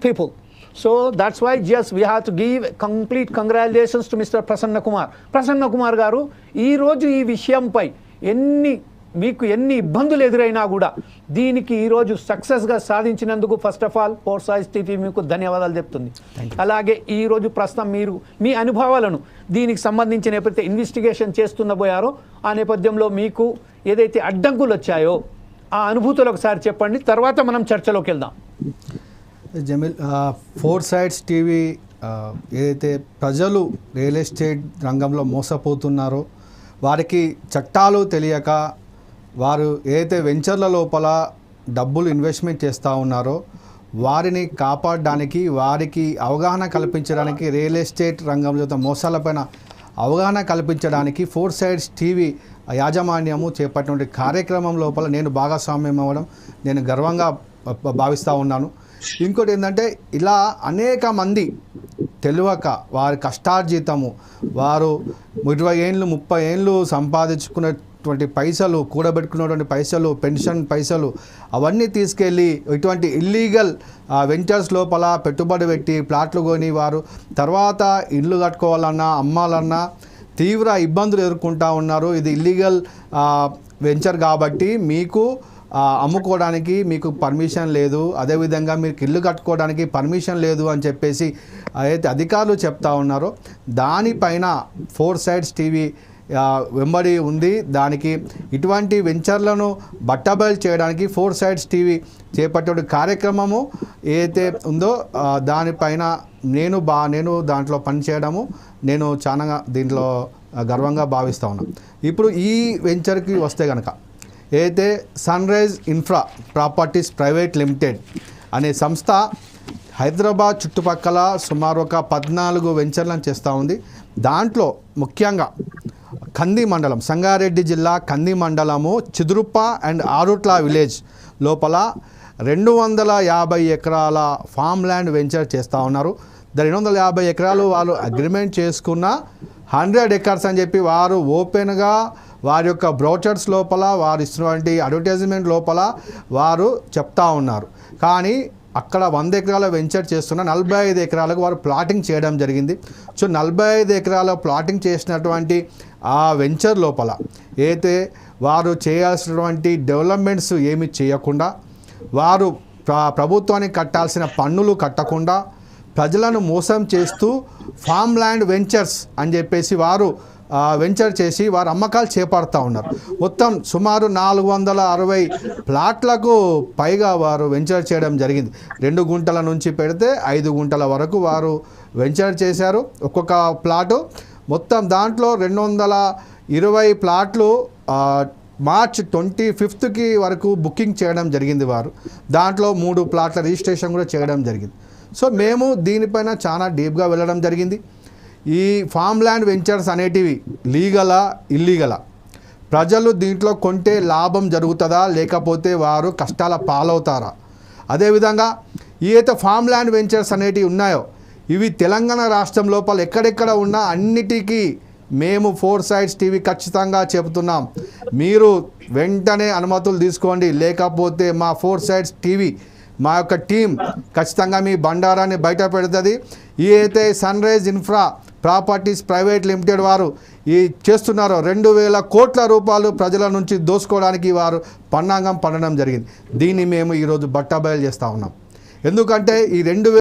people. So that's why just we have to give complete congratulations to Mr. Prasanna Kumar. Prasanna Kumar garu ee roju ee vishayampai మీకు ఎన్ని ఇబ్బందులు ఎదురైనా కూడా దీనికి ఈరోజు సక్సెస్గా సాధించినందుకు first of all ఫోర్సైజ్ TV మీకు ధన్యవాదాలు చెప్తుంది. అలాగే ఈరోజు ప్రస్తుతం మీరు మీ అనుభవాలను దీనికి సంబంధించిన ఎప్పుడైతే ఇన్వెస్టిగేషన్ చేస్తున్నబోయారో ఆ నేపథ్యంలో మీకు ఏదైతే అడ్డంకులు వచ్చాయో ఆ అనుభూతులు ఒకసారి చెప్పండి, తర్వాత మనం చర్చలోకి వెళ్దాం. జమీల్, ఫోర్సైజ్ టీవీ ఏదైతే ప్రజలు రియల్ ఎస్టేట్ రంగంలో మోసపోతున్నారో వారికి చట్టాలు తెలియక వారు ఏదైతే వెంచర్ల లోపల డబ్బులు ఇన్వెస్ట్మెంట్ చేస్తూ ఉన్నారో వారిని కాపాడడానికి, వారికి అవగాహన కల్పించడానికి, రియల్ ఎస్టేట్ రంగంలో మోసాలపైన అవగాహన కల్పించడానికి ఫోర్సైజ్ టీవీ యాజమాన్యము చేపట్టిన కార్యక్రమం లోపల నేను భాగస్వామ్యం అవ్వడం నేను గర్వంగా భావిస్తూ ఉన్నాను. ఇంకోటి ఏంటంటే ఇలా అనేక మంది తెలియక వారి కష్టార్జితము వారు 20 ఏళ్ళు 30 ఏళ్ళు సంపాదించుకున్నటువంటి పైసలు, కూడబెట్టుకున్నటువంటి పైసలు, పెన్షన్ పైసలు అవన్నీ తీసుకెళ్ళి ఇటువంటి ఇల్లీగల్ వెంచర్స్ లోపల పెట్టుబడి పెట్టి ప్లాట్లు కొని వారు తర్వాత ఇల్లు కట్టుకోవాలన్నా అమ్మాలన్నా తీవ్ర ఇబ్బందులు ఎదుర్కొంటూ ఉన్నారు. ఇది ఇల్లీగల్ వెంచర్ కాబట్టి మీకు అమ్ముకోవడానికి మీకు పర్మిషన్ లేదు, అదేవిధంగా మీకు ఇల్లు కట్టుకోవడానికి పర్మిషన్ లేదు అని చెప్పేసి అయితే అధికారులు చెప్తా ఉన్నారో దానిపైన ఫోర్సైజ్ టీవీ వెంబడి ఉంది. దానికి ఇటువంటి వెంచర్లను బట్టబయలు చేయడానికి ఫోర్సైజ్ టీవీ చేపట్టే కార్యక్రమము ఏదైతే ఉందో దానిపైన నేను దాంట్లో పనిచేయడము నేను చాలా దీంట్లో గర్వంగా భావిస్తూ ఉన్నాను. ఇప్పుడు ఈ వెంచర్కి వస్తే కనుక ఏదైతే sunrise infra properties private limited అనే సంస్థ హైదరాబాద్ చుట్టుపక్కల సుమారు ఒక 14 వెంచర్లను చేస్తూ ఉంది. దాంట్లో ముఖ్యంగా కంది మండలం, సంగారెడ్డి జిల్లా కంది మండలము చిదురుప్ప అండ్ ఆరుట్ల విలేజ్ లోపల 250 ఎకరాల ఫామ్ ల్యాండ్ వెంచర్ చేస్తూ ఉన్నారు. 250 ఎకరాలు వాళ్ళు అగ్రిమెంట్ చేసుకున్న 100 ఎకర్స్ అని చెప్పి వారు ఓపెన్గా వారి యొక్క బ్రోచర్స్ లోపల వారు ఇస్తున్నటువంటి అడ్వర్టైజ్మెంట్ లోపల వారు చెప్తా ఉన్నారు. కానీ అక్కడ 100 ఎకరాల వెంచర్ చేస్తున్న 45 ఎకరాలకు వారు ప్లాటింగ్ చేయడం జరిగింది. సో 45 ఎకరాల ప్లాటింగ్ చేసినటువంటి ఆ వెంచర్ లోపల అయితే వారు చేయాల్సినటువంటి డెవలప్మెంట్స్ ఏమి చేయకుండా వారు ప్రభుత్వానికి కట్టాల్సిన పన్నులు కట్టకుండా ప్రజలను మోసం చేస్తూ ఫామ్ ల్యాండ్ వెంచర్స్ అని చెప్పేసి వారు వెంచర్ చేసి వారు అమ్మకాలు చేపడుతూ ఉన్నారు. మొత్తం సుమారు 460 ప్లాట్లకు పైగా వారు వెంచర్ చేయడం జరిగింది. 2 గుంటల నుంచి పెడితే 5 గుంటల వరకు వారు వెంచర్ చేశారు. ఒక్కొక్క ప్లాటు మొత్తం దాంట్లో 220 ప్లాట్లు మార్చ్ 25కి వరకు బుకింగ్ చేయడం జరిగింది. వారు దాంట్లో 3 ప్లాట్ల రిజిస్ట్రేషన్ కూడా చేయడం జరిగింది. సో మేము దీనిపైన చాలా డీప్గా వెళ్ళడం జరిగింది. ఈ ఫామ్ ల్యాండ్ వెంచర్స్ అనేటివి లీగలా ఇల్లీగలా, ప్రజలు దీంట్లో కొంటే లాభం జరుగుతుందా లేకపోతే వారు కష్టాల పాలవుతారా, అదేవిధంగా ఏదైతే ఫామ్ ల్యాండ్ వెంచర్స్ అనేటివి ఉన్నాయో ఇవి తెలంగాణ రాష్ట్రం లోపల ఎక్కడెక్కడ ఉన్నా అన్నిటికీ మేము ఫోర్సైజ్ టీవీ ఖచ్చితంగా చెబుతున్నాం, మీరు వెంటనే అనుమతులు తీసుకోండి, లేకపోతే మా ఫోర్సైజ్ టీవీ మా యొక్క టీం ఖచ్చితంగా మీ బండారాన్ని బయట పెడుతుంది. ఏదైతే sunrise infra properties private limited వారు ఈ చేస్తున్నారో 2000 కోట్ల రూపాయలు ప్రజల నుంచి దోసుకోవడానికి వారు పన్నాగం పడడం జరిగింది. దీన్ని మేము ఈరోజు బట్టబయలు చేస్తూ ఉన్నాం. ఎందుకంటే ఈ 2000